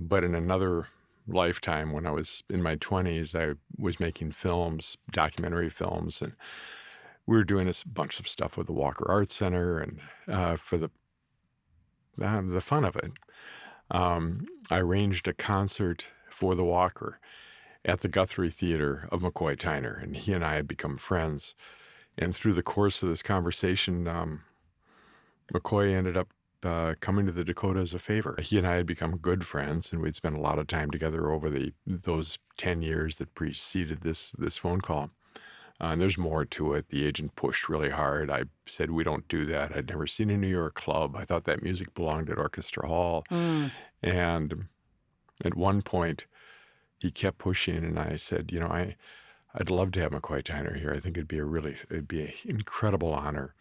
But in another lifetime, when I was in my 20s, I was making films, documentary films, and we were doing bunch of stuff with the Walker Art Center and for the fun of it. I arranged a concert for the Walker at the Guthrie Theater of McCoy Tyner, and he and I had become friends. And through the course of this conversation, McCoy ended up coming to the Dakota as a favor. He and I had become good friends, and we'd spent a lot of time together over those 10 years that preceded this phone call. And there's more to it. The agent pushed really hard. I said, we don't do that. I'd never seen a New York club. I thought that music belonged at Orchestra Hall. Mm. And at one point, he kept pushing, and I said, I'd love to have McCoy Tyner here. I think it'd be an incredible honor,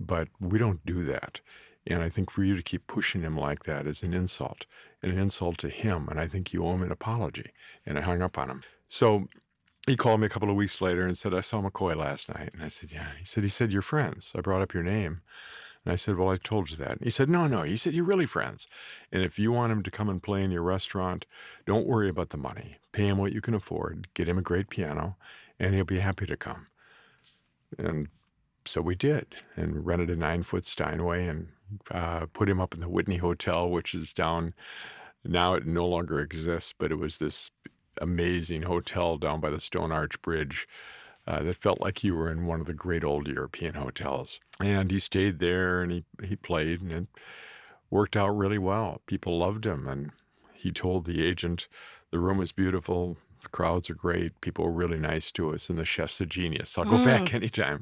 but we don't do that. And I think for you to keep pushing him like that is an insult to him. And I think you owe him an apology. And I hung up on him. So he called me a couple of weeks later and said, I saw McCoy last night. And I said, yeah. He said, you're friends. I brought up your name. And I said, well, I told you that. And he said, no. He said, you're really friends. And if you want him to come and play in your restaurant, don't worry about the money. Pay him what you can afford. Get him a great piano, and he'll be happy to come. And so we did, and rented a 9-foot Steinway and put him up in the Whitney Hotel, which is down. Now it no longer exists, but it was this amazing hotel down by the Stone Arch Bridge that felt like you were in one of the great old European hotels. And he stayed there, and he played, and it worked out really well. People loved him, and he told the agent, the room was beautiful, the crowds are great, people were really nice to us, and the chef's a genius. I'll go back anytime.